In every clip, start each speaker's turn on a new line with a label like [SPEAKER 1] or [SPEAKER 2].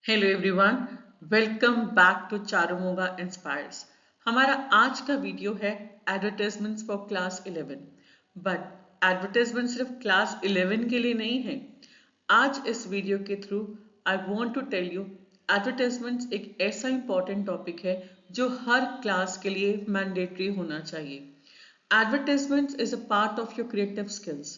[SPEAKER 1] Hello everyone, welcome back to Charumoga inspires. हमारा आज का वीडियो है advertisements for class 11। But advertisement सिर्फ क्लास 11 के लिए नहीं है। आज इस वीडियो के through I want to tell you advertisements एक ऐसा इंपॉर्टेंट टॉपिक है जो हर क्लास के लिए मैंडेटरी होना चाहिए। Advertisements is a part of your creative skills,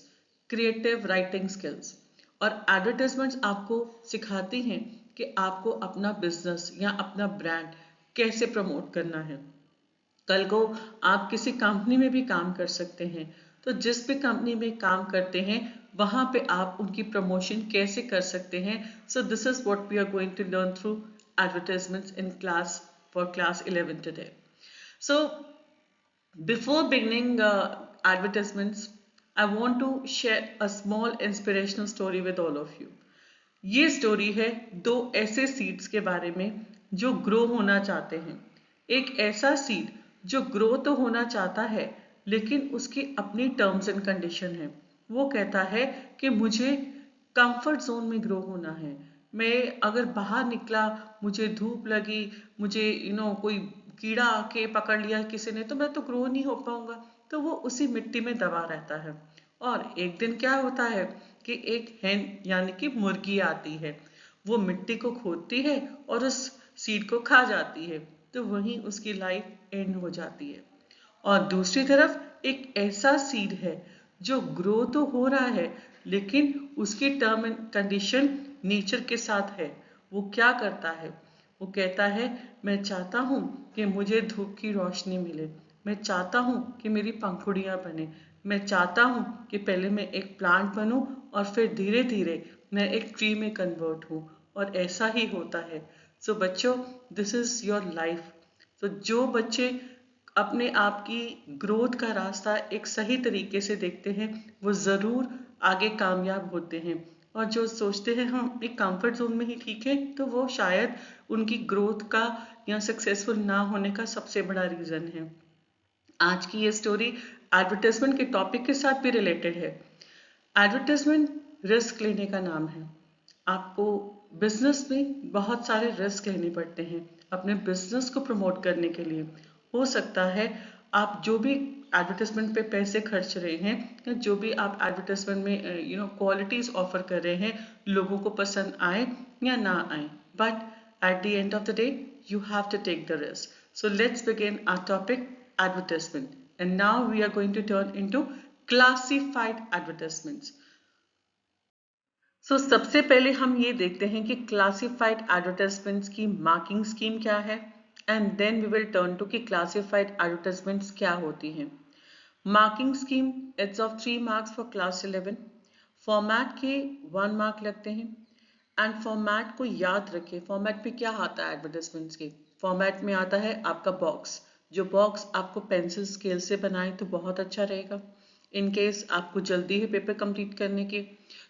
[SPEAKER 1] creative writing skills। और advertisements आपको सिखाती हैं कि आपको अपना बिजनेस या अपना ब्रांड कैसे प्रमोट करना है। कल को आप किसी कंपनी में भी काम कर सकते हैं, तो जिस भी कंपनी में काम करते हैं वहां पे आप उनकी प्रमोशन कैसे कर सकते हैं। So this is what we are going to learn through advertisements in class for class 11 today. So before beginning advertisements, I want to share a small inspirational story with all of you। ये story है दो ऐसे seeds के बारे में जो grow होना चाहते हैं। एक ऐसा सीड जो ग्रो तो होना चाहता है लेकिन उसकी अपनी टर्म्स एंड कंडीशन है। वो कहता है कि मुझे कंफर्ट जोन में ग्रो होना है। मैं अगर बाहर निकला, मुझे धूप लगी, मुझे कोई कीड़ा आके पकड़ लिया किसी ने, तो मैं तो ग्रो नहीं हो पाऊंगा। तो वो उसी मिट्टी में दबा रहता है। और एक दिन क्या होता है कि एक hen यानी कि मुर्गी आती है। वो मिट्टी को खोदती है और उस सीड को खा जाती है। तो वहीं उसकी लाइफ एंड हो जाती है। और दूसरी तरफ एक ऐसा सीड है जो ग्रो तो हो रहा है लेकिन उसकी टर्म एंड कंडीशन नेचर के साथ है। वो क्या करता है? वो कहता है, मैं चाहता हूँ कि मुझे धूप की रोशनी मिले, मैं चाहता हूँ कि मेरी पंखुड़ियाँ बने, मैं चाहता हूँ कि पहले मैं एक प्लांट बनूं और फिर धीरे धीरे मैं एक ट्री में कन्वर्ट हूँ। और ऐसा ही होता है। सो बच्चों, दिस इज योर लाइफ। तो जो बच्चे अपने आप की ग्रोथ का रास्ता एक सही तरीके से देखते हैं वो ज़रूर आगे कामयाब होते हैं। और जो सोचते हैं हम एक कंफर्ट जोन में ही ठीक है, तो वो शायद उनकी ग्रोथ का या सक्सेसफुल ना होने का सबसे बड़ा रीज़न है। आज की ये स्टोरी एडवर्टाइजमेंट के टॉपिक के साथ भी रिलेटेड है। एडवर्टाइजमेंट रिस्क लेने का नाम है। आपको बिजनेस में बहुत सारे रिस्क लेने पड़ते हैं अपने बिजनेस को प्रमोट करने के लिए। हो सकता है आप जो भी एडवर्टाइजमेंट पे पैसे खर्च रहे हैं या जो भी आप एडवर्टाइजमेंट में क्वालिटीज ऑफर कर रहे हैं, लोगों को पसंद आए या ना आए, but at the end of the day you have to take the risk. So let's begin our topic, advertisement. And now we are going to turn into classified advertisements. सबसे पहले हम ये देखते हैं कि क्लासिफाइड एडवर्टाइजमेंट्स की marking scheme क्या है। And then we will turn to कि क्लासिफाइड एडवर्टाइजमेंट्स क्या होती हैं। Marking scheme, it's of 3 marks for class 11। Format के 1 मार्क लगते हैं। एंड फॉर्मेट को याद रखें। फॉर्मेट में क्या आता है एडवर्टाइजमेंट्स के? फॉर्मेट में आता है आपका बॉक्स। जो बॉक्स आपको पेंसिल स्केल से बनाए तो बहुत अच्छा रहेगा। इन केस आपको जल्दी है पेपर कंप्लीट करने की,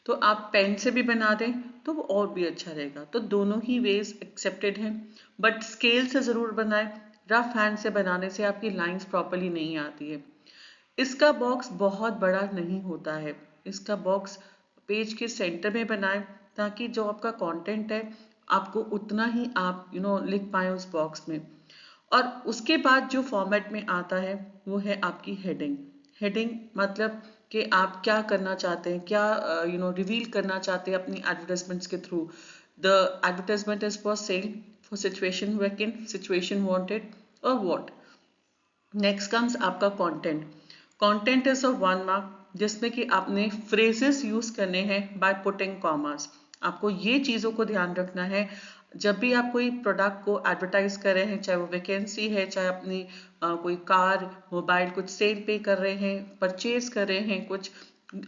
[SPEAKER 1] तो आप पेन से भी बना दें तो वो और भी अच्छा रहेगा। तो दोनों ही वेज एक्सेप्टेड हैं, बट स्केल से ज़रूर बनाएं। रफ हैंड से बनाने से आपकी लाइंस प्रॉपरली नहीं आती है। इसका बॉक्स बहुत बड़ा नहीं होता है। इसका बॉक्स पेज के सेंटर में बनाएं ताकि जो आपका कंटेंट है आपको उतना ही आप लिख पाए उस बॉक्स में। और उसके बाद जो फॉर्मेट में आता है वो है आपकी हेडिंग। हेडिंग मतलब कि आप क्या करना चाहते हैं, क्या रिवील करना चाहते हैं अपनी एडवर्टाइजमेंट्स के through. The advertisement is for sale, for situation vacant, situation wanted और व्हाट। नेक्स्ट कम्स आपका content. Content is of 1 mark जिसमें कि आपने फ्रेजेस यूज करने हैं बाय पुटिंग कॉमर्स। आपको ये चीज़ों को ध्यान रखना है जब भी आप कोई प्रोडक्ट को एडवर्टाइज कर रहे हैं, चाहे वो वैकेंसी है, चाहे अपनी कोई कार, मोबाइल कुछ सेल पे कर रहे हैं, परचेज कर रहे हैं, कुछ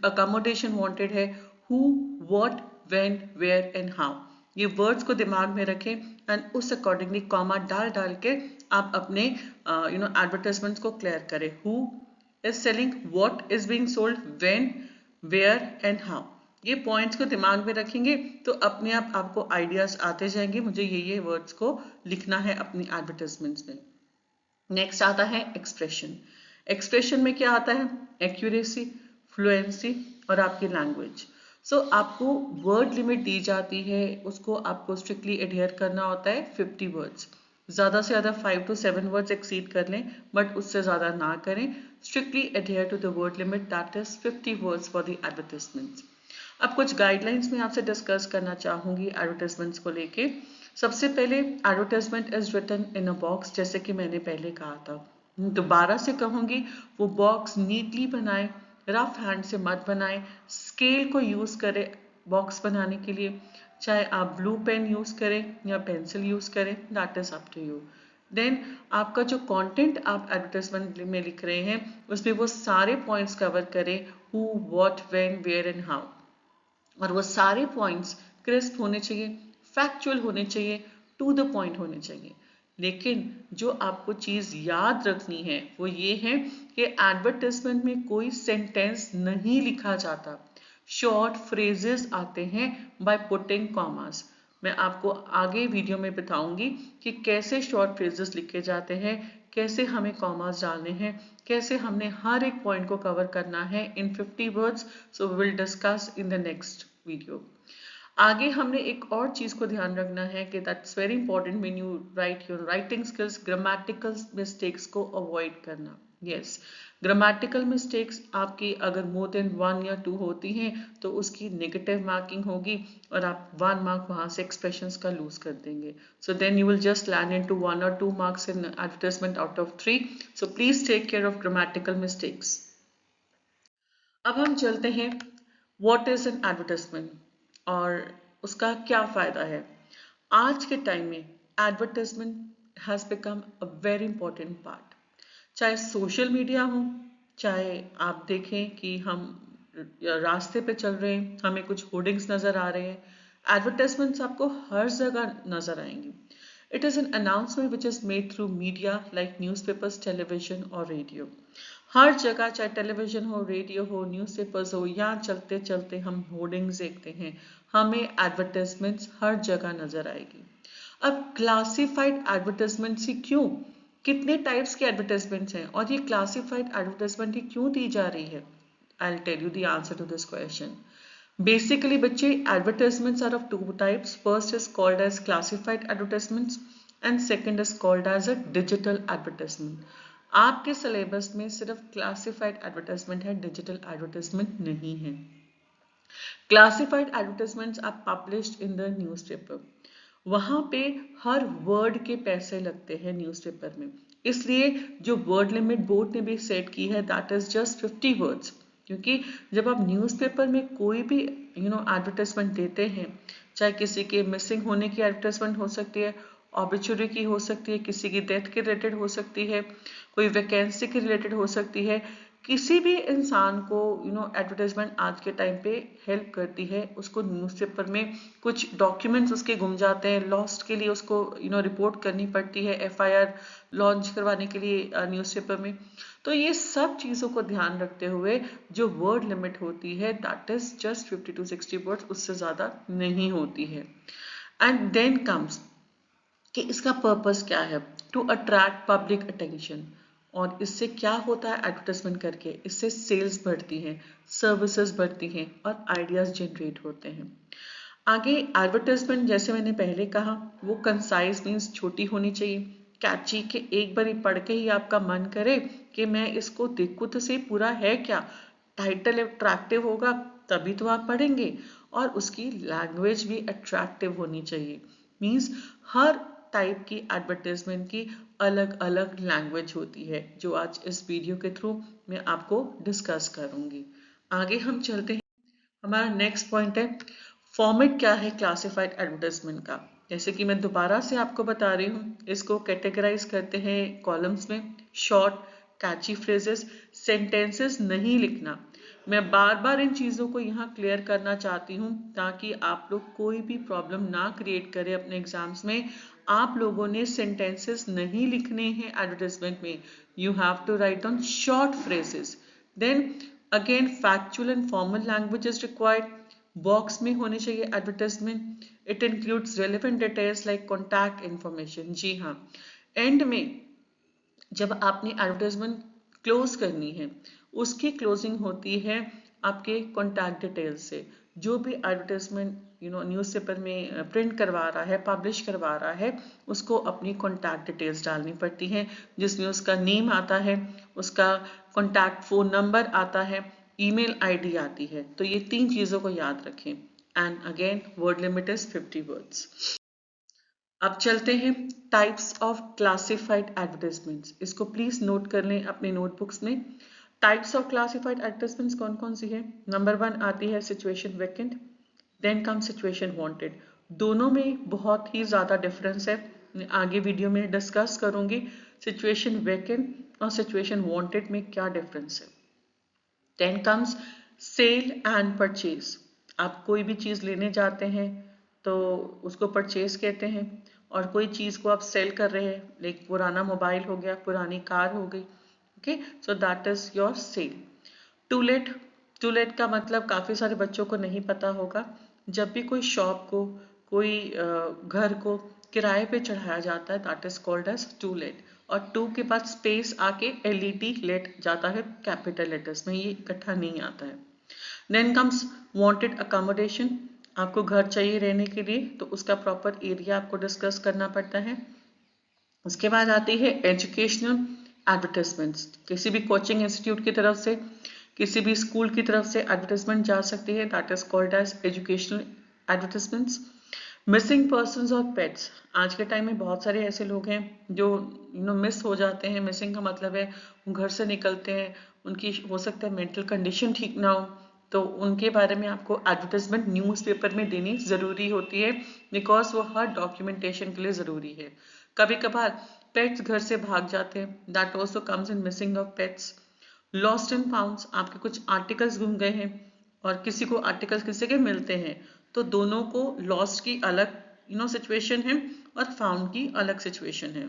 [SPEAKER 1] अकोमोडेशन वांटेड है। Who, what, when, where and how, ये वर्ड्स को दिमाग में रखें एंड उस अकॉर्डिंगली कॉमा डाल डाल के आप अपने एडवर्टाइजमेंट्स को क्लियर करें। Who is selling, what is being sold, when, where and how. ये पॉइंट्स को दिमाग में रखेंगे तो अपने आप आपको आइडियाज आते जाएंगे, मुझे ये वर्ड्स को लिखना है अपनी एडवर्टाइजमेंट्स में। नेक्स्ट आता है एक्सप्रेशन। एक्सप्रेशन में क्या आता है? एक्यूरेसी, फ्लुएंसी और आपकी लैंग्वेज। सो आपको वर्ड लिमिट दी जाती है, उसको आपको स्ट्रिक्टली एडहेयर करना होता है 50 वर्ड्स। ज़्यादा से ज़्यादा 5 to 7 वर्ड्स एक्सीड कर लें, बट उससे ज़्यादा ना करें। Strictly adhere to the word limit, that is 50 words for the advertisements. अब कुछ गाइडलाइंस में आपसे डिस्कस करना चाहूंगी एडवर्टाइजमेंट्स को लेके। सबसे पहले, advertisement is written in a box, जैसे कि मैंने पहले कहा था। दोबारा से कहूंगी, वो बॉक्स नीटली बनाए, रफ हैंड से मत बनाए, स्केल को यूज करें बॉक्स बनाने के लिए। चाहे आप ब्लू पेन यूज करें या पेंसिल यूज करें, that is up to you. Then आपका जो कंटेंट आप एडवर्टाइजमेंट में लिख रहे हैं, उसमें वो सारे पॉइंट्स कवर करें, who, what, when, where and how. और वो सारे पॉइंट्स क्रिस्प होने चाहिए, फैक्चुअल होने चाहिए, टू द पॉइंट होने चाहिए। लेकिन जो आपको चीज याद रखनी है वो ये है कि एडवर्टाइजमेंट में कोई सेंटेंस नहीं लिखा जाता, शॉर्ट फ्रेजेस आते हैं बाय पुटिंग कॉमास। मैं आपको आगे वीडियो में बताऊंगी कि कैसे शॉर्ट फ्रेजेस लिखे जाते हैं, कैसे हमें कॉमास डालने हैं, कैसे हमने हर एक पॉइंट को कवर करना है in 50 words. So we will discuss in the next video. आगे हमने एक और चीज को ध्यान रखना है कि that's very important when you right your writing skills, grammatical mistakes को अवॉइड करना। यस, ग्रामेटिकल मिस्टेक्स आपकी अगर मोर देन 1 या 2 होती हैं तो उसकी नेगेटिव मार्किंग होगी और आप 1 मार्क वहां से एक्सप्रेशंस का लूज कर देंगे। So then you will just land into 1 or 2 marks in advertisement out of 3। So please take care of grammatical mistakes. अब हम चलते हैं, व्हाट इज एन एडवर्टाइजमेंट और उसका क्या फायदा है। आज के टाइम में advertisement has become a very important part. चाहे सोशल मीडिया हो, चाहे आप देखें कि हम रास्ते पे चल रहे हैं, हमें कुछ होर्डिंग्स नजर आ रहे हैं, एडवर्टाइजमेंट्स आपको हर जगह नजर आएंगी। It is an announcement which is made through media like newspapers, television और रेडियो। हर जगह, चाहे टेलीविजन हो, रेडियो हो, न्यूज़पेपर्स हो, या चलते चलते हम होर्डिंग्स देखते हैं, हमें एडवर्टाइजमेंट्स हर जगह नजर आएगी। अब क्लासिफाइड एडवर्टाइजमेंट्स ही क्यों? कितने टाइप्स के एडवर्टाइजमेंट्स हैं और ये क्लासिफाइड एडवर्टाइजमेंट ही क्यों दी जा रही है? I will tell you the answer to this question. Basically, बच्चे, advertisements are of two types. First is called as classified advertisements and second is called as a digital advertisement. आपके syllabus में सिर्फ classified advertisement है, digital advertisement नहीं है। Classified advertisements are published in the newspaper. वहां पे हर word के पैसे लगते हैं न्यूज़पेपर में, इसलिए जो वर्ड लिमिट बोर्ड ने भी सेट की है, दैट इज जस्ट 50 वर्ड्स। क्योंकि जब आप न्यूज़पेपर में कोई भी एडवर्टाइजमेंट देते हैं, चाहे किसी के मिसिंग होने की एडवर्टाइजमेंट हो सकती है, ऑबिचुरी की हो सकती है, किसी की डेथ के रिलेटेड हो सकती है, कोई वैकेंसी के रिलेटेड हो सकती है, किसी भी इंसान को एडवर्टाइजमेंट आज के टाइम पे हेल्प करती है। उसको न्यूज़पेपर में कुछ डॉक्यूमेंट्स उसके गुम जाते हैं, लॉस्ट के लिए उसको रिपोर्ट करनी पड़ती है, एफआईआर लॉन्च करवाने के लिए न्यूज़पेपर में। तो ये सब चीज़ों को ध्यान रखते हुए जो वर्ड लिमिट होती है, that is just 50 to 60 words, उससे ज़्यादा नहीं होती है। एंड देन कम्स कि इसका पर्पस क्या है, टू अट्रैक्ट पब्लिक अटेंशन। और इससे क्या होता है एडवर्टाइजमेंट करके, इससे सेल्स बढ़ती हैं, सर्विसेज बढ़ती हैं और आइडियाज जनरेट होते हैं। आगे एडवर्टाइजमेंट, जैसे मैंने पहले कहा, वो कंसाइज मीन्स छोटी होनी चाहिए, कैची, कि एक बार पढ़ के ही आपका मन करे कि मैं इसको देखूं तो सही पूरा है क्या। टाइटल अट्रैक्टिव होगा तभी तो आप पढ़ेंगे, और उसकी लैंग्वेज भी अट्रैक्टिव होनी चाहिए। मीन्स हर टाइप की एडवर्टाइजमेंट की अलग अलग लैंग्वेज होती है, जो आज इस वीडियो के थ्रू मैं आपको डिस्कस करूंगी। आगे हम चलते हैं। हमारा नेक्स्ट पॉइंट है, फॉर्मेट क्या है क्लासिफाइड एडवर्टाइजमेंट का। जैसे कि मैं दोबारा से आपको बता रही हूँ, इसको कैटेगराइज करते हैं कॉलम्स में, शॉर्ट, कैची फ्रेजेस, सेंटेंसेस नहीं लिखना। मैं बार बार इन चीज़ों को यहाँ क्लियर करना चाहती हूँ ताकि आप लोग कोई भी प्रॉब्लम ना क्रिएट करें अपने एग्जाम्स में। आप लोगों ने सेंटेंसेस नहीं लिखने हैं एडवर्टाइजमेंट में, you have to write down short phrases. Then again factual and formal language is required. Box में होनी चाहिए advertisement. It includes relevant details like contact information. जी हाँ, एंड में जब आपने एडवर्टाइजमेंट क्लोज करनी है, उसकी क्लोजिंग होती है आपके कॉन्टैक्ट डिटेल्स से। जो भी एडवर्टाइजमेंट न्यूज़पेपर में प्रिंट करवा रहा है, पब्लिश करवा रहा है, उसको अपनी कॉन्टैक्ट डिटेल्स डालनी पड़ती हैं, जिसमें उसका नेम आता है, उसका कॉन्टैक्ट फ़ोन नंबर आता है, ईमेल आईडी आती है। तो ये 3 चीज़ों को याद रखें। And again word limit is 50 words. अब चलते हैं टाइप्स ऑफ क्लासिफाइड एडवर्टाइजमेंट्स। इसको प्लीज नोट कर लें अपने नोटबुक्स में। टाइप्स ऑफ क्लासिफाइड एडवर्टाइजमेंट्स कौन कौन सी है? नंबर 1 आती है situation vacant, then come situation wanted. दोनों में बहुत ही ज्यादा डिफरेंस है, मैं आगे वीडियो में डिस्कस करूंगी सिचुएशन वैकेंट और सिचुएशन वांटेड में क्या डिफरेंस है। Then comes sale and purchase. आप कोई भी चीज लेने जाते हैं तो उसको परचेज कहते हैं, और कोई चीज को आप सेल कर रहे हैं, लाइक पुराना मोबाइल हो गया, पुरानी कार हो गई, okay, so that is your sale. To let, to let का मतलब काफी सारे बच्चों को नहीं पता होगा। जब भी कोई शॉप को, कोई घर को किराए पे चढ़ाया जाता है, that is called as to let. और टू के बाद स्पेस आके एलईडी लेट जाता है कैपिटल लेटर्स में, ये इकट्ठा नहीं आता है। Then comes wanted accommodation. आपको घर चाहिए रहने के लिए, तो उसका प्रॉपर एरिया आपको डिस्कस करना पड़ता है। उसके बाद आती है एजुकेशनल एडवर्टाइजमेंट्स। किसी भी कोचिंग इंस्टीट्यूट की तरफ से, किसी भी स्कूल की तरफ से एडवर्टाइजमेंट जा सकती है, that is called as educational advertisements. Missing persons और पेट्स। आज के टाइम में बहुत सारे ऐसे लोग हैं जो मिस हो जाते हैं। मिसिंग का मतलब है वो घर से निकलते हैं, उनकी हो सकता है मेंटल कंडीशन ठीक ना हो, तो उनके बारे में आपको एडवर्टाइजमेंट न्यूज़पेपर में देनी ज़रूरी होती है, बिकॉज वो हर डॉक्यूमेंटेशन के लिए ज़रूरी है। कभी कभार पेट्स घर से भाग जाते हैं, that also comes in missing of pets. Lost and founts, आपके कुछ आर्टिकल्स गुम गए हैं और किसी को आर्टिकल्स किसी के मिलते हैं, तो दोनों को लॉस्ट की अलग सिचुएशन है और फाउंड की अलग सिचुएशन है।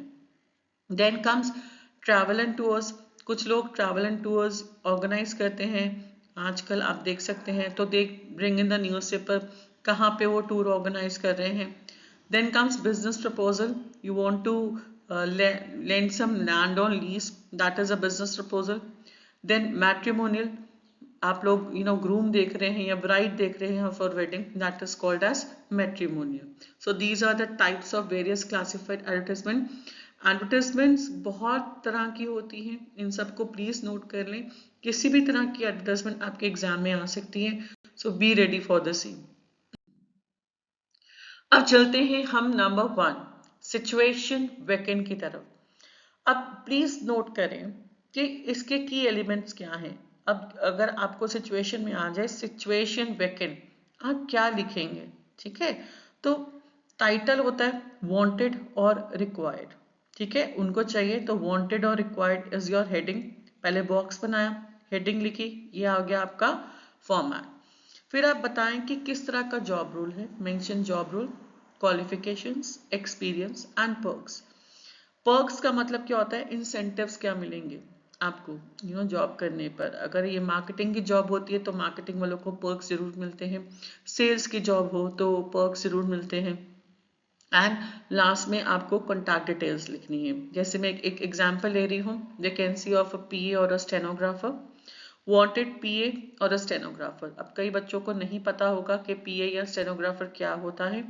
[SPEAKER 1] Then comes travel and tours. कुछ लोग ट्रैवल एंड टूर्स ऑर्गेनाइज करते हैं, आजकल आप देख सकते हैं, तो they bring in the newspaper कहाँ पे वो टूर ऑर्गेनाइज कर रहे हैं। Then comes business proposal, you want to lend some land on lease, that is a business proposal. Then matrimonial, आप लोग ग्रूम देख रहे हैं या ब्राइड देख रहे हैं for wedding, that is called as matrimonial. So these are the types of various classified advertisement. Advertisements बहुत तरह की होती हैं, इन सबको प्लीज नोट कर लें। किसी भी तरह की एडवर्टाइजमेंट आपके एग्जाम में आ सकती है, so be ready for the same. अब चलते हैं हम नंबर 1 सिचुएशन वैकेंट की तरफ। अब प्लीज नोट करें कि इसके की एलिमेंट्स क्या हैं। अब अगर आपको सिचुएशन में आ जाए सिचुएशन वैकेंट, आप क्या लिखेंगे? ठीक है, तो टाइटल होता है वांटेड और रिक्वायर्ड। ठीक है, उनको चाहिए तो वांटेड और रिक्वायर्ड इज योर हेडिंग। पहले बॉक्स बनाया, हेडिंग लिखी, ये आ गया आपका फॉर्मेट। फिर आप बताएं कि किस तरह का जॉब रोल है, mention job role, qualifications, experience and perks. Perks का मतलब क्या होता है? इंसेंटिव्स क्या मिलेंगे आपको जॉब करने पर। अगर ये मार्केटिंग की जॉब होती है तो मार्केटिंग वालों को पर्क्स जरूर मिलते हैं, सेल्स की जॉब हो तो पर्क्स जरूर मिलते हैं। एंड लास्ट में आपको कॉन्टैक्ट डिटेल्स लिखनी है। जैसे मैं एक एग्जांपल ले रही हूँ, वैकेंसी ऑफ अ पीए और अ स्टेनोग्राफर, वांटेड पीए और अ स्टेनोग्राफर। अब कई बच्चों को नहीं पता होगा कि पीए या स्टेनोग्राफर क्या होता है।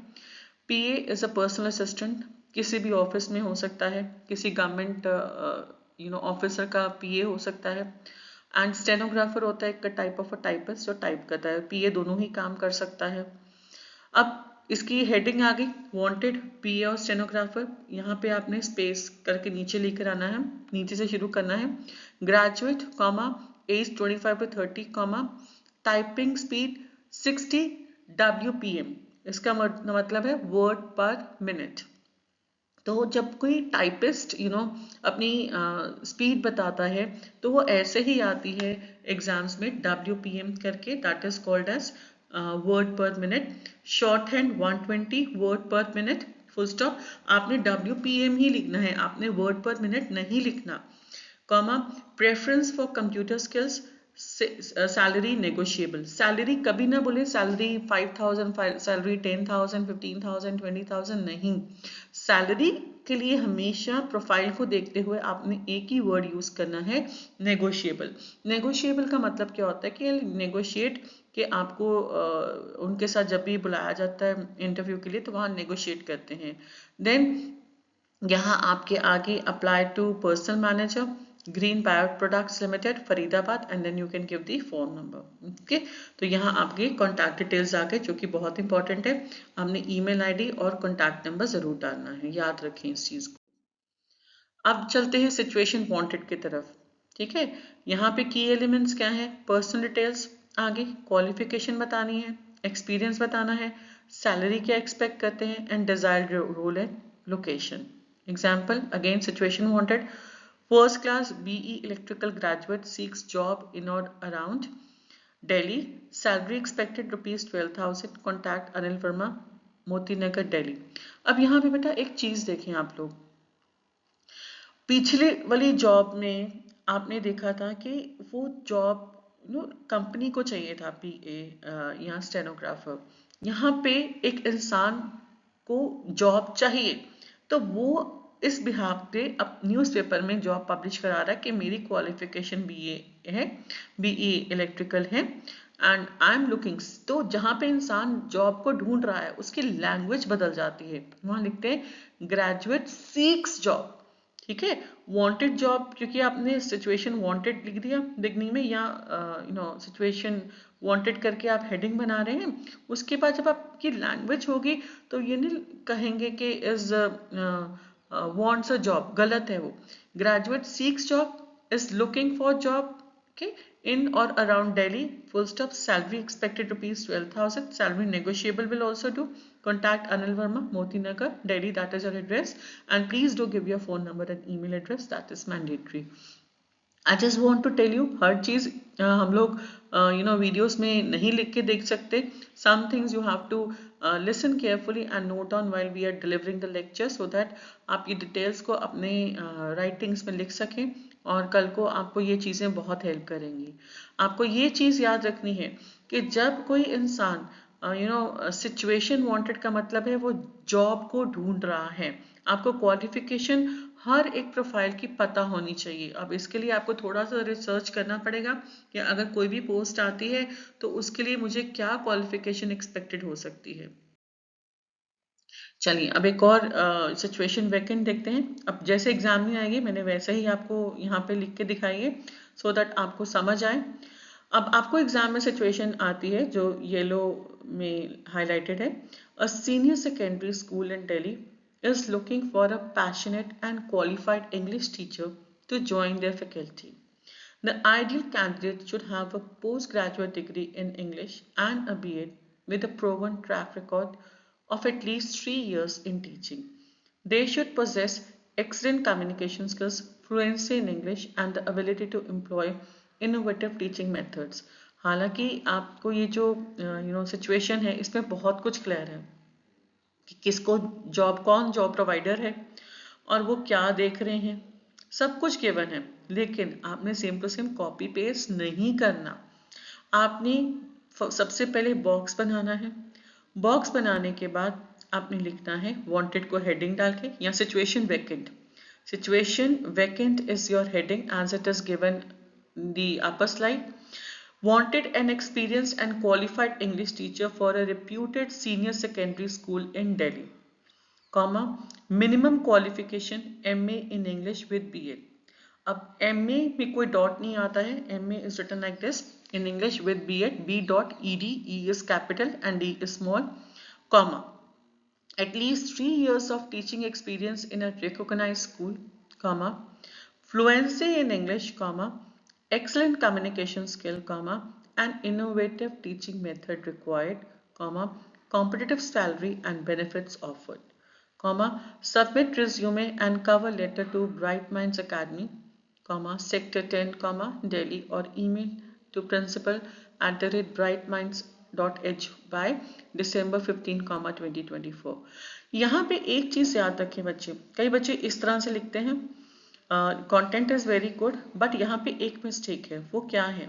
[SPEAKER 1] पीए इज अ पर्सनल असिस्टेंट, किसी भी ऑफिस में हो सकता है, किसी गवर्नमेंट ऑफिसर का पीए हो सकता है। एंड स्टेनोग्राफर होता है एक टाइप ऑफ अ टाइपिस्ट जो टाइप करता है। पीए दोनों ही काम कर सकता है। अब इसकी हेडिंग आ गई वांटेड पीए और स्टेनोग्राफर, यहाँ पे आपने स्पेस करके नीचे लेकर आना है, नीचे से शुरू करना है। Graduate comma age 25 to 30 comma typing speed 60 WPM, इसका मतलब है वर्ड पर मिनट। तो जब कोई टाइपिस्ट अपनी स्पीड बताता है तो वो ऐसे ही आती है एग्जाम्स में WPM करके, that is called as word per minute. Short hand 120 word per minute, full stop. आपने WPM ही लिखना है, आपने वर्ड पर मिनट नहीं लिखना। Comma preference for computer skills, salary negotiable. Salary कभी ना बोले सैलरी 5,000, सैलरी 10,000, 15,000, 20,000, नहीं। सैलरी के लिए हमेशा प्रोफाइल को देखते हुए आपने एक ही वर्ड यूज करना है, नेगोशिएबल। नेगोशिएबल का मतलब क्या होता है कि नेगोशिएट कि आपको उनके साथ जब भी बुलाया जाता है इंटरव्यू के लिए तो वहाँ नेगोशिएट करते हैं। देन यहाँ आपके आगे apply to personal manager green bio products limited Faridabad and then you can give the phone number. Okay, तो यहाँ आपके कॉन्टैक्ट डिटेल्स आ गए जो कि बहुत इंपॉर्टेंट है। आपने ईमेल आईडी और कॉन्टैक्ट नंबर जरूर डालना है, याद रखें इस चीज को। अब चलते हैं सिचुएशन वांटेड की तरफ। ठीक है, यहाँ पे की एलिमेंट्स क्या है, पर्सनल डिटेल्स, आगे क्वालिफिकेशन बतानी है, एक्सपीरियंस बताना है, सैलरी क्या एक्सपेक्ट करते हैं and desired role and location. Example again situation wanted, first class BE electrical graduate seeks job in और around Delhi, salary expected rupees 12,000, contact Anil Verma, Moti Nagar, Delhi. अब यहाँ पे बेटा एक चीज देखें आप लोग, पिछले वाली जॉब में आपने देखा था कि वो जॉब कंपनी को चाहिए था पीए या स्टेनोग्राफर, यहाँ पे एक इंसान को जॉब चाहिए, तो वो इस बिहाफ पे अब न्यूज़पेपर में जॉब पब्लिश करा रहा है कि मेरी क्वालिफिकेशन बीए है, बीई इलेक्ट्रिकल है एंड आई एम लुकिंग। तो जहाँ पे इंसान जॉब को ढूंढ रहा है उसकी लैंग्वेज बदल जाती है, वहां लिखते हैं ग्रेजुएट सीक्स जॉब। ठीक है, वांटेड जॉब क्योंकि आपने सिचुएशन वांटेड लिख दिया बिगनिंग में, या सिचुएशन वांटेड करके आप हेडिंग बना रहे हैं, उसके बाद जब आपकी लैंग्वेज होगी तो ये नहीं कहेंगे कि इज वांट्स अ जॉब, गलत है वो। Graduate seeks job is looking for job, okay, in or around Delhi, full stop, salary expected rupees 12,000, salary negotiable will also do, contact Anil Verma, Moti Nagar, Delhi, that is your address, and please do give your phone number and email address, that is mandatory. I just want to tell you, हर चीज हम लोग videos में नहीं लिख के देख सकते, some things you have to listen carefully and note on while we are delivering the lecture so that आप ये डिटेल्स को अपने राइटिंग्स में लिख सकें और कल को आपको ये चीज़ें बहुत हेल्प करेंगी। आपको ये चीज़ याद रखनी है कि जब कोई इंसान सिचुएशन वांटेड का मतलब है वो जॉब को ढूंढ रहा है, आपको क्वालिफिकेशन हर एक प्रोफाइल की पता होनी चाहिए। अब इसके लिए आपको थोड़ा सा रिसर्च करना पड़ेगा कि अगर कोई भी पोस्ट आती है तो उसके लिए मुझे क्या क्वालिफिकेशन एक्सपेक्टेड हो सकती है। चलिए अब एक और सिचुएशन वैकेंट देखते हैं। अब जैसे एग्जाम में आएगी मैंने वैसे ही आपको यहाँ पे लिख के दिखाई है सो दैट आपको समझ आए। अब आपको एग्जाम में सिचुएशन आती है जो येलो में हाईलाइटेड है, a senior secondary school in Delhi is looking for a passionate and qualified English teacher to join their faculty. The ideal candidate should have a postgraduate degree in English and a B.Ed with a proven track record of at least 3 years in teaching. They should possess excellent communication skills, fluency in English, and the ability to employ innovative teaching methods. हालांकि आपको ये जो situation है इसमें बहुत कुछ clear है कि किसको जॉब, कौन जॉब प्रोवाइडर है और वो क्या देख रहे हैं, सब कुछ गिवन है, लेकिन आपने same to same copy paste नहीं करना। आपने सबसे पहले बॉक्स बनाना है, बॉक्स बनाने के बाद आपने लिखना है वांटेड को हेडिंग डाल के, या situation vacant, situation vacant is your heading as it is given the upper slide. Wanted an experienced and qualified English teacher for a reputed senior secondary school in Delhi, comma, minimum qualification MA in English with BA. अब MA में कोई dot नहीं आता है, MA is written like this, in English with B.Ed, B.Ed, E is capital and D is small, comma, at least 3 years of teaching experience in a recognized school, comma, fluency in English, comma, excellent communication skill, comma, an innovative teaching method required, comma, competitive salary and benefits offered, comma, submit resume and cover letter to Bright Minds Academy, comma, sector 10, comma, Delhi, or email to principal@brightminds.edge by December 15, 2024. यहाँ पे एक चीज याद रखें बच्चे, कई बच्चे इस तरह से लिखते हैं content is very good, but यहाँ पे एक मिस्टेक है, वो क्या है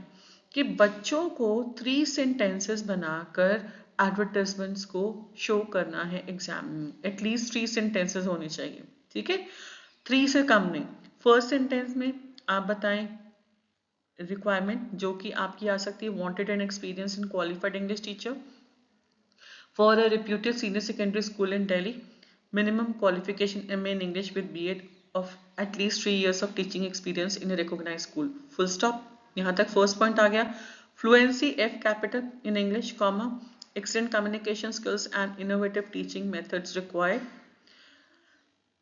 [SPEAKER 1] कि बच्चों को 3 सेंटेंसेस बनाकर एडवर्टाइजमेंट्स को शो करना है एग्जाम में, एटलीस्ट 3 सेंटेंसेस होने चाहिए। ठीक है, 3 से कम नहीं। फर्स्ट सेंटेंस में आप बताएं रिक्वायरमेंट जो कि आपकी आ सकती है, wanted and experience in qualified English teacher for a reputed senior secondary school in Delhi. Minimum qualification MA in English with BEd of at least 3 years of teaching experience in a recognized school. Full stop. यहाँ तक first point आ गया. Fluency F capital in English, comma, excellent communication skills and innovative teaching methods required.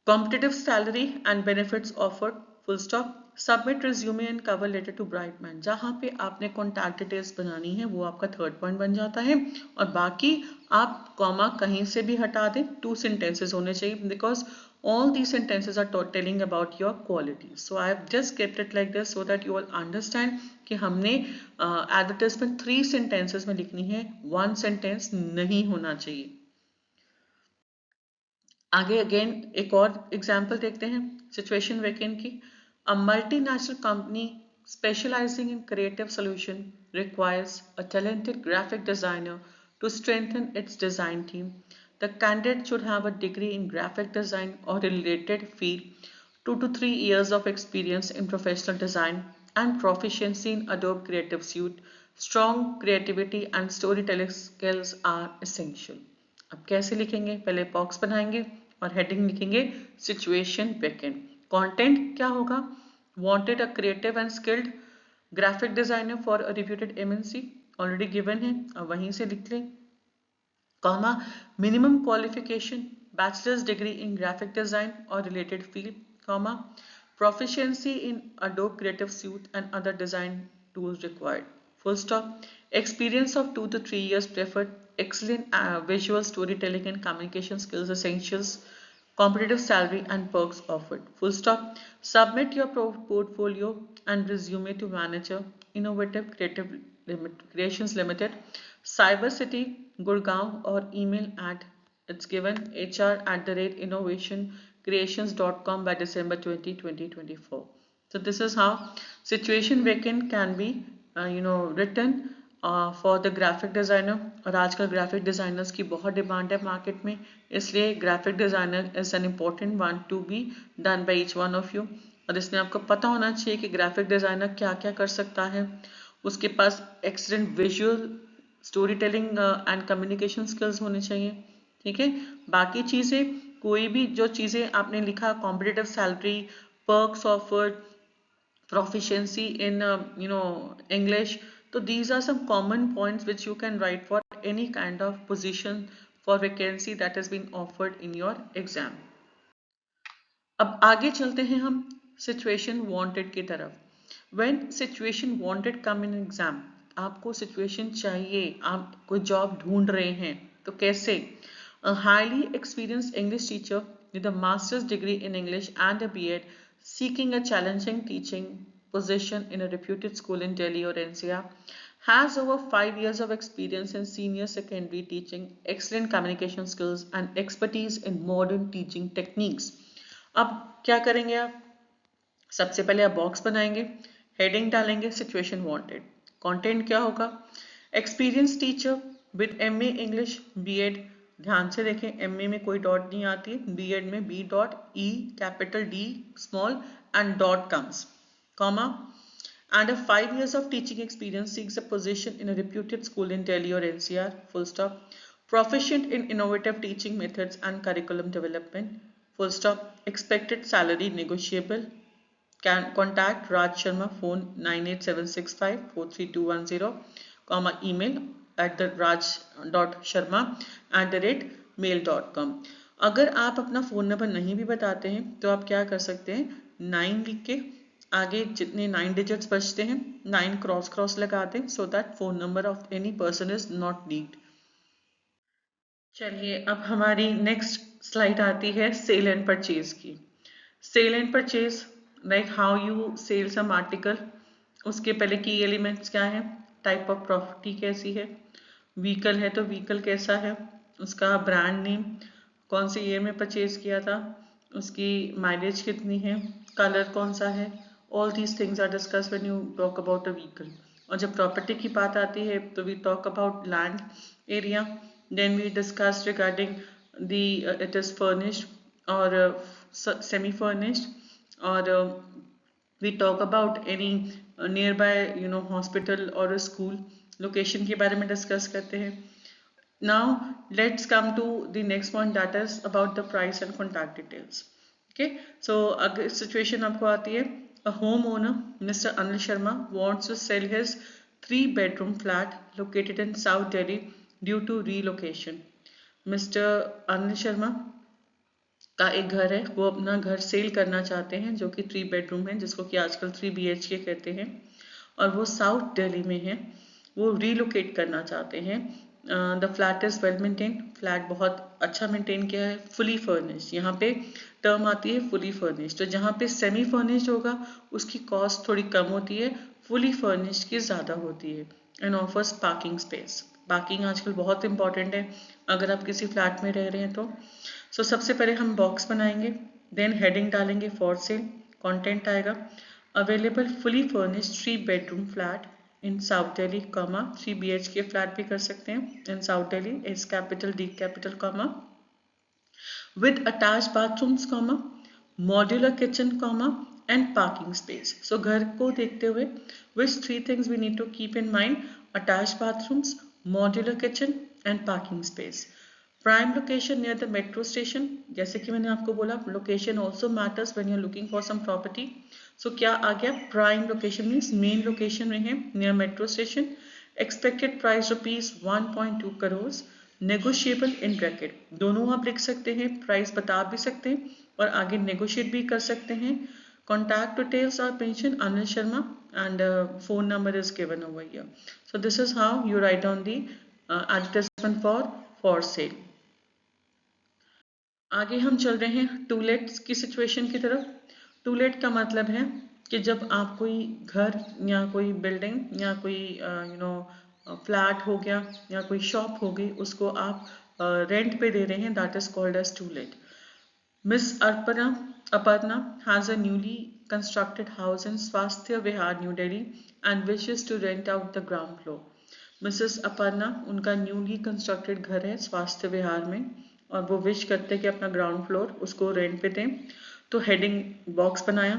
[SPEAKER 1] Competitive salary and benefits offered, full stop. Submit resume and cover letter to Brightman. जहाँ पे आपने contact details बनानी है वो आपका third point बन जाता है, और बाकी आप कॉमा कहीं से भी हटा दें, 2 sentences होने चाहिए, because all these sentences are telling about your qualities. So I have just kept it like this so that you all understand कि हमने एडवर्टाइजमेंट 3 sentences में लिखनी है, 1 sentence नहीं होना चाहिए. आगे अगेन एक और एग्जाम्पल देखते हैं सिचुएशन वैकेंट की. A multinational company specializing in creative solution requires a talented graphic designer to strengthen its design team. The candidate should have a degree in graphic design or related field, 2 to 3 years of experience in professional design and proficiency in Adobe Creative Suite. Strong creativity and storytelling skills are essential. अब कैसे लिखेंगे, पहले box बनाएंगे और heading लिखेंगे situation vacant. Content क्या होगा, wanted a creative and skilled graphic designer for a reputed MNC, already given है, अब वहीं से लिख लें. Comma, minimum qualification bachelor's degree in graphic design और related field, comma, proficiency in Adobe Creative Suite and other design tools required, full stop. Experience of 2 to 3 years preferred. Excellent visual storytelling and communication skills essentials. Competitive salary and perks offered, full stop. Submit your portfolio and resume to manager, Innovative Creative Creations Limited, Cyber City, Gurgaon, or email at, it's given, hr@innovationcreations.com by December 20, 2024. So this is how situation vacant can be written for the graphic designer. और आजकल graphic designers की बहुत demand है market में, इसलिए graphic designer is an important one to be done by each one of you. और इसमें आपको पता होना चाहिए कि graphic designer क्या क्या कर सकता है. उसके पास excellent visual story telling and communication skills होने चाहिए. ठीक है, बाकी चीज़ें कोई भी जो चीज़ें आपने लिखा, competitive salary, perks offered, proficiency in English, so these are some common points which you can write for any kind of position for vacancy that has been offered in your exam. अब आगे चलते हैं हम situation wanted की तरफ. When situation wanted come in exam, आपको situation चाहिए, आप कोई जॉब ढूंढ रहे हैं, तो कैसे? A highly experienced English teacher with a master's degree in English and a B.Ed seeking a challenging teaching position in a reputed school in Delhi or NCR, has over 5 years of experience in senior secondary teaching, excellent communication skills and expertise in modern teaching techniques. अब क्या करेंगे आप? सबसे पहले आप box बनाएंगे, heading डालेंगे situation wanted. Content क्या होगा? Experience teacher with MA English BEd. ध्यान से देखें, एमए में कोई डॉट नहीं आती, बीएड में B dot E capital D small and dot comes, comma, and a 5 years of teaching experience, seeks a position in a reputed school in Delhi or NCR, full stop. Proficient in innovative teaching methods and curriculum development, full stop. Expected salary negotiable. Can contact Raj Sharma, phone 98765 43210, comma, email at the raj.sharma@mail.com. अगर आप अपना phone number नहीं भी बताते हैं तो आप क्या कर सकते हैं, 9 लिख के आगे जितने 9 डिजिट्स बचते हैं 9 क्रॉस लगा दें, so that phone number of any person is not need. चलिए अब हमारी नेक्स्ट स्लाइड आती है सेल एंड परचेज की. Sale and purchase, like how you sell some article. उसके पहले की एलिमेंट्स क्या है, टाइप ऑफ प्रॉपर्टी कैसी है, व्हीकल है तो व्हीकल कैसा है, उसका ब्रांड नेम, कौन से ईयर में परचेज किया था, उसकी माइलेज कितनी है, कलर कौन सा है. All these things are discussed when you talk about a vehicle. और जब प्रॉपर्टी की बात आती है तो we talk about land area, then we discuss regarding the it is furnished or semi furnished, or we talk about any near by hospital और school location के बारे में डिस्कस करते हैं. Now let's come to the next point, that is about the price and contact details. Okay, so अगर situation आपको आती है, a homeowner Mr. Anil Sharma wants to sell his 3-bedroom flat located in South Delhi due to relocation. Mr. Anil Sharma का एक घर है, वो अपना घर सेल करना चाहते हैं जो कि 3 बेडरूम है, जिसको कि आजकल 3 BHK कहते हैं, और वो साउथ दिल्ली में है. वो रीलोकेट करना चाहते हैं. The flat is well maintain, flat बहुत अच्छा मेंटेन किया है, फुली फर्निश्ड. यहाँ पे टर्म आती है फुली फर्निश्ड. तो जहाँ पे सेमी फर्निश्ड होगा उसकी कॉस्ट थोड़ी कम होती है, फुली फर्निश्ड की ज़्यादा होती है. And offers parking space. Parking आजकल बहुत इंपॉर्टेंट है अगर आप किसी फ्लैट में रह रहे हैं तो. सो सबसे पहले हम बॉक्स बनाएंगे, देन हेडिंग डालेंगे फॉर सेल, कंटेंट आएगा available fully furnished 3-bedroom flat in south Delhi, 3 BHK flat भी कर सकते हैं in south Delhi, S capital D capital, with attached bathrooms, modular kitchen, and parking space. So घर को देखते हुए which 3 things we need to keep in mind? Attached bathrooms, modular kitchen and parking space. Prime location near the metro station. जैसे कि मैंने आपको बोला location also matters when you're looking for some property. So क्या आ गया? Prime location means main location में है near metro station. Expected price rupees 1.2 crores. Negotiable in bracket, दोनों आप लिख सकते हैं, प्राइस बता भी सकते हैं और आगे नेगोशिएट भी कर सकते हैं. Contact details are mention Anil Sharma and phone number is given over here. So this is how you write down the advertisement for sale. आगे हम चल रहे हैं टू लेट्स की सिचुएशन की तरफ. टू लेट का मतलब है कि जब आप कोई घर या कोई बिल्डिंग या कोई फ्लैट हो गया या कोई शॉप हो गई, उसको आप रेंट पे दे रहे हैं, that is called as to let. Miss Aparna has a newly constructed house in Swasthya Vihar, New Delhi and wishes to rent out the ground floor. Mrs. Aparna, उनका न्यूली कंस्ट्रक्टेड घर है स्वास्थ्य विहार में और वो विश करते हैं कि अपना ग्राउंड फ्लोर उसको रेंट पे दें. तो हेडिंग बॉक्स बनाया,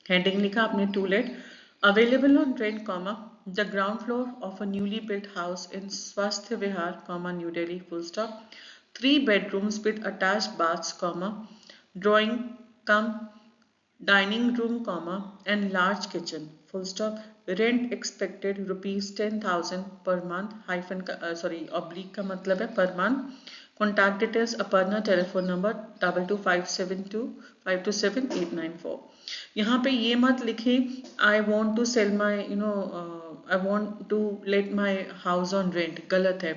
[SPEAKER 1] हेडिंग लिखा आपने to let available on rent, the ground floor of a newly built house in Swasthya Vihar, New Delhi, full stop. 3 bedrooms with attached baths, drawing dining room, and large kitchen, full stop. Rent expected rupees 10,000 per month, oblique का मतलब है per month. Contact details Aparna, telephone number 22572527 यहाँ पे ये मत लिखे I want to sell my I want to let my house on rent, गलत है.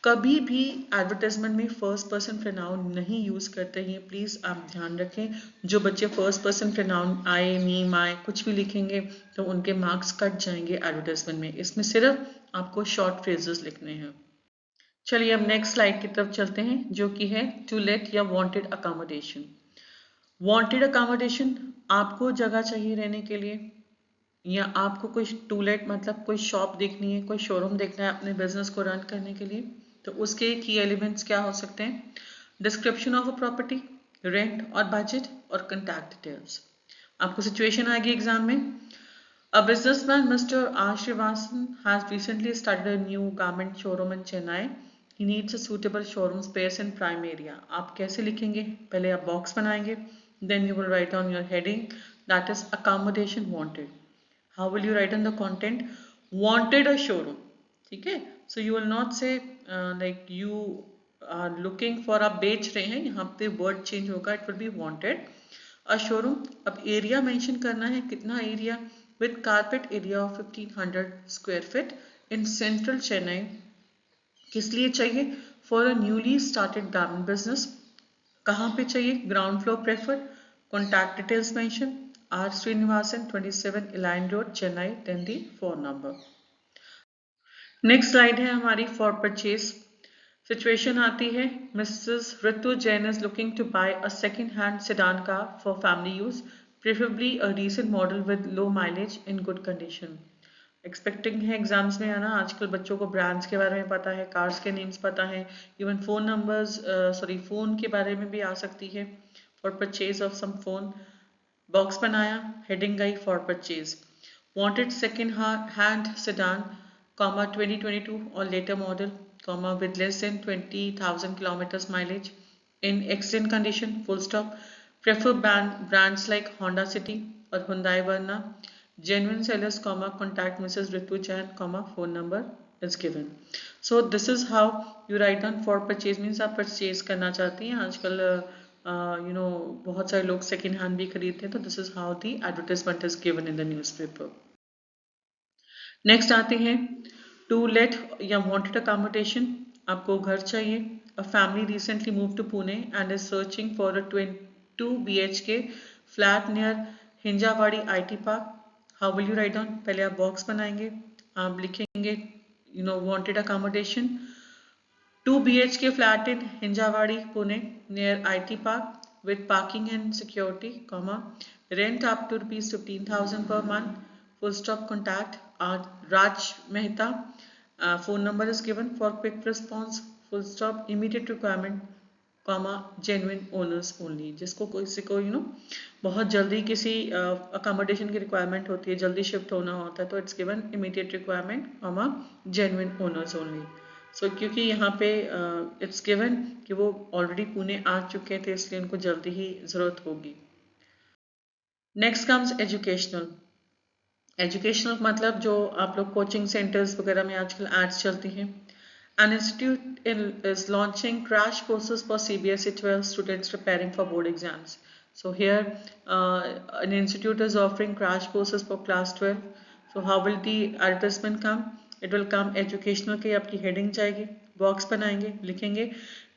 [SPEAKER 1] कभी भी एडवर्टाइजमेंट में फर्स्ट पर्सन प्रोनाउन नहीं यूज करते हैं, प्लीज आप ध्यान रखें. जो बच्चे फर्स्ट पर्सन प्रोनाउन आई, मी, माई कुछ भी लिखेंगे तो उनके मार्क्स कट जाएंगे एडवर्टाइजमेंट में. इसमें सिर्फ आपको शॉर्ट फ्रेजेस लिखने हैं. चलिए अब नेक्स्ट स्लाइड की तरफ चलते हैं जो कि है टू लेट या वांटेड अकोमोडेशन. वांटेड अकोमोडेशन, आपको जगह चाहिए रहने के लिए या आपको कोई टू लेट मतलब कोई शॉप देखनी है, कोई शोरूम देखना है अपने बिजनेस को रन करने के लिए, तो उसके की एलिमेंट्स क्या हो सकते हैं? Description of a property, rent और बजट और कॉन्टैक्ट डिटेल्स. आपको सिचुएशन आएगी एग्जाम में. A businessman mister R Srivasan has recently started a new garment showroom in Chennai. He needs a suitable showroom space in prime area. आप कैसे लिखेंगे? पहले आप बॉक्स बनाएंगे, then you will write on your heading that is accommodation wanted. How will you write on the content? Wanted a showroom. ठीक है, so you will not say like you are looking for, आप बेच रहे हैं, यहाँ पे word change होगा, it will be wanted a showroom. अब एरिया मेंशन करना है, कितना area? with carpet area of 1500 square feet in central Chennai. किस लिए चाहिए? for a newly started garment business. कहाँ पे चाहिए? Ground floor prefer. Contact details mention R. Srinivasan, 27 Elaine Road, Chennai, then the phone number. Next slide है हमारी for purchase. Situation आती है Mrs Ritu Jain is looking to buy a second hand sedan car for family use, preferably a recent model with low mileage in good condition. Expecting है exams में आना. आजकल बच्चों को ब्रांड्स के बारे में पता है, कार्स के नेम्स पता है, इवन फोन नंबर्स फोन के बारे में भी आ सकती है. For purchase of some phone. Box बनाया, हेडिंग गई for purchase. wanted second hand sedan, 2022 or later model, with less than 20,000 kilometers mileage, in excellent condition, full stop. Prefer brands like Honda City or Hyundai Verna. Genuine sellers, contact Mrs. Ritu Jain, phone number is given. So this is how you write down for purchase, means आप purchase करना चाहती हैं आजकल बहुत सारे लोग second hand भी खरीदते हैं, तो this is how the advertisement is given in the newspaper. Next आते हैं टू लेट या वांटेड अकोमोडेशन, आपको घर चाहिए. A family recently move to Pune and is searching for a 2 BHK flat near Hinjawadi IT park. How will you write down? पहले आप box बनाएंगे, आप लिखेंगे wanted accommodation 2 BHK flat in Hinjawadi, Pune, near IT Park, with parking and security, rent up to rupees 15,000 per month. Full stop. Contact Raj Mehta. Phone number is given for quick response. Full stop. Immediate requirement, genuine owners only. जिसको किसी को बहुत जल्दी किसी accommodation की requirement होती है, जल्दी shift होना होता है, तो it's given immediate requirement, genuine owners only. सो क्योंकि यहाँ पे इट्स गिवन कि वो ऑलरेडी पुणे आ चुके थे, इसलिए उनको जल्दी ही जरूरत होगी. Next comes educational. एजुकेशनल मतलब जो आप लोग कोचिंग सेंटर्स वगैरह में आजकल एड्स चलती हैं. An institute is launching crash courses for CBSE 12 students preparing for board exams. So here an institute is offering crash courses for class 12. So how will the advertisement come? It will come educational की आपकी heading जाएगी, box बनाएंगे, लिखेंगे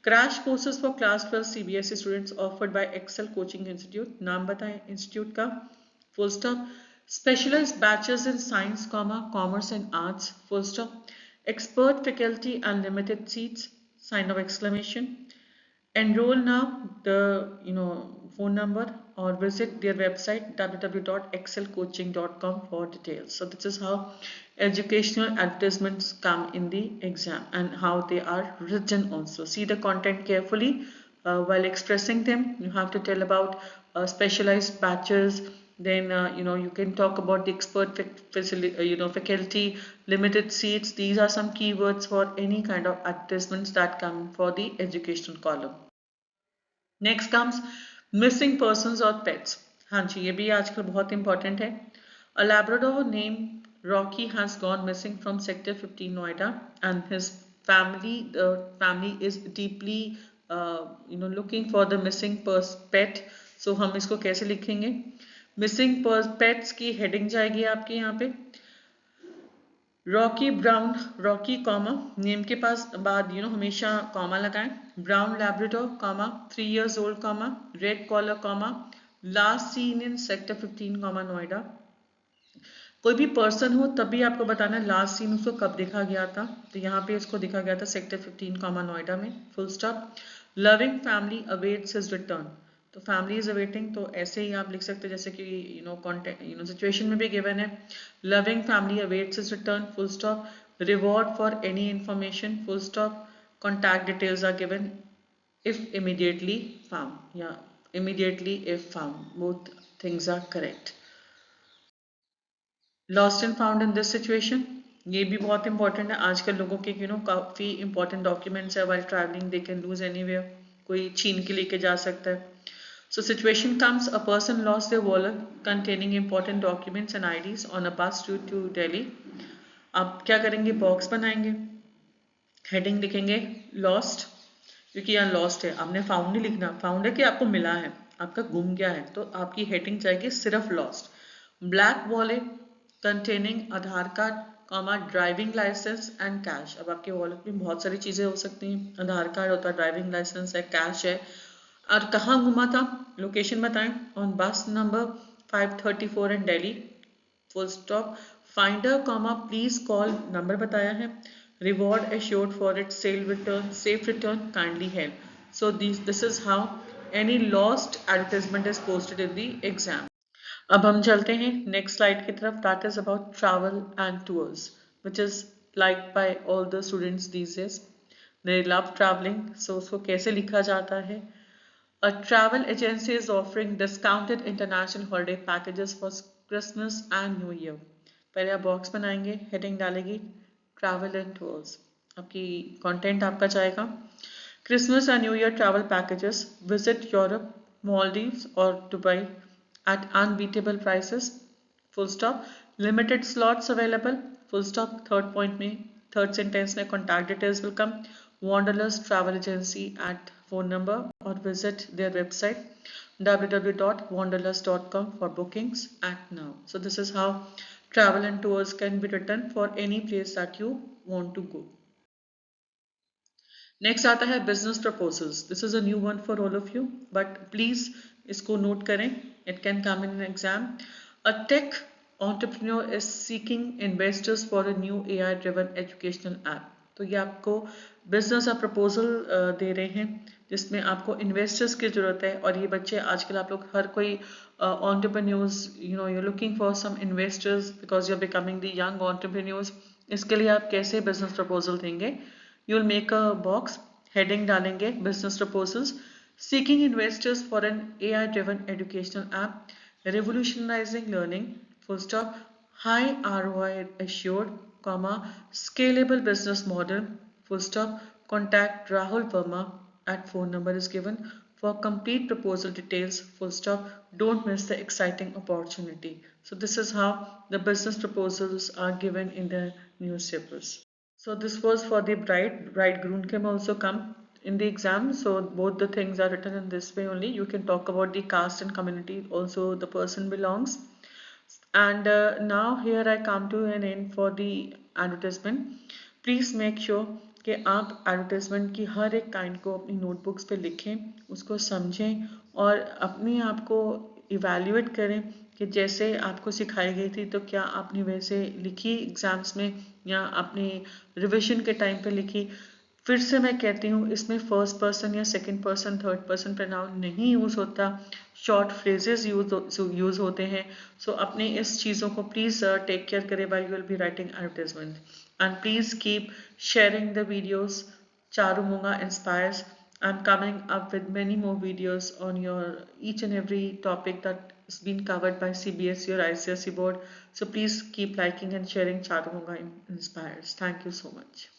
[SPEAKER 1] crash courses for class 12 CBSE students offered by Excel Coaching Institute. नाम बताएं institute का, full stop. Specialized batches in science, commerce and arts, full stop. Expert faculty and limited seats, sign of exclamation. Enroll now, the phone number, or visit their website www.excelcoaching.com for details. So this is how educational advertisements come in the exam and how they are written also. See the content carefully while expressing them. You have to tell about specialized batches. Then you can talk about the expert faculty, limited seats. These are some keywords for any kind of advertisements that come for the educational column. Next comes missing persons और pets. हाँ जी, ये भी आजकल बहुत important है. A Labrador name Rocky has gone missing from sector 15 Noida and his family is deeply looking for the missing pet. So हम इसको कैसे लिखेंगे? मिसिंग पेट्स की हेडिंग जाएगी आपके यहाँ पे रॉकी ब्राउन, रॉकी नेम के पास बाद हमेशा कॉमा लगाएं. Brown Labrador, 3 years old, red collar, last seen in sector 15, Noida. कोई भी पर्सन हो तब भी आपको बताना है लास्ट सीन उसको कब देखा गया था. तो यहाँ पे इसको देखा गया था सेक्टर 15, नोएडा में. Full stop. Loving family awaits his return. तो फैमिली इज अवेटिंग, तो ऐसे ही आप लिख सकते हैं जैसे कि कॉन्टेक्ट सिचुएशन में भी गिवन है. Loving family awaits his return, full stop. Reward for any information, full stop. Contact details are given if immediately found, immediately if found, both things are correct. Lost and found in this situation, ये भी बहुत important है. आजकल लोगों के काफी important documents है, while traveling they can lose anywhere. कोई छीन के लेके जा सकता है. So situation comes, a person lost their wallet containing important documents and IDs on a bus due to Delhi. आप क्या करेंगे? बॉक्स बनाएंगे, हेडिंग लिखेंगे लॉस्ट, क्योंकि यहाँ लॉस्ट है. आपने फाउंड नहीं लिखना. फाउंड है कि आपको मिला है, आपका गुम गया है, तो आपकी हेडिंग जाएगी सिर्फ lost. Black wallet containing Aadhaar card, driving licence and cash. अब आपके वॉलेट में बहुत सारी चीजें हो सकती हैं. आधार कार्ड होता है, ड्राइविंग लाइसेंस है, कैश है. और कहाँ घुमा था? लोकेशन बताएं. ऑन बस number 534 in Delhi, full stop. Finder, please call, number बताया है. Reward assured for its safe return, kindly help. So this is how any lost advertisement is posted in the exam. अब हम चलते हैं next slide की तरफ. That is about travel and tours, which is liked by all the students these days. They love traveling. So उसको कैसे लिखा जाता है? A travel agency is offering discounted international holiday packages for Christmas and New Year. पहले आप box बनाएंगे, heading डालेगी travel and tours, आपकी कंटेंट आपका जाएगा Christmas and new year travel packages, visit Europe, Maldives or Dubai at unbeatable prices, full stop, limited slots available, full stop, third point में, third sentence में contact details will come, Wanderlust Travel Agency at phone number or visit their website www.wanderlust.com for bookings act now. So this is how travel and tours can be written for any place that you want to go. Next आता है business proposals. This is a new one for all of you, but please इसको note करें, it can come in an exam. A tech entrepreneur is seeking investors for a new AI driven educational app. तो ये आपको business proposal दे रहे हैं जिसमें आपको investors की जरूरत है. और ये बच्चे आजकल आप लोग हर कोई entrepreneurs, you know, you're looking for some investors because you're becoming the young entrepreneurs. इसके लिए आप कैसे बिजनेस प्रपोजल देंगे? You'll make a box, heading डालेंगे business proposals, seeking investors for an AI driven educational app, revolutionizing learning, full stop, high ROI assured, comma, scalable business model, full stop, contact Rahul Verma at phone number is given for complete proposal details, full stop, don't miss the exciting opportunity. So this is how the business proposals are given in the newspapers. So this was for the bride. Bridegroom can also come in the exam. So both the things are written in this way only. You can talk about the caste and community also the person belongs. And now here I come to an end for the advertisement. Please make sure कि आप advertisement की हर एक kind को अपनी notebooks पे लिखें, उसको समझें और अपने आप को इवैल्यूएट करें कि जैसे आपको सिखाई गई थी तो क्या आपने वैसे लिखी एग्जाम्स में या अपने रिविजन के टाइम पे लिखी. फिर से मैं कहती हूँ इसमें फर्स्ट पर्सन या second person third person pronoun नहीं यूज़ होता, शॉर्ट फ्रेजेस यूज़ होते हैं. सो अपने इस चीज़ों को प्लीज़ टेक केयर करें while you will be writing advertisement. And please keep sharing the videos. Charumonga inspires. I'm coming up with many more videos on your each and every topic that is being covered by CBSE or ICSE board. So please keep liking and sharing Charumonga inspires. Thank you so much.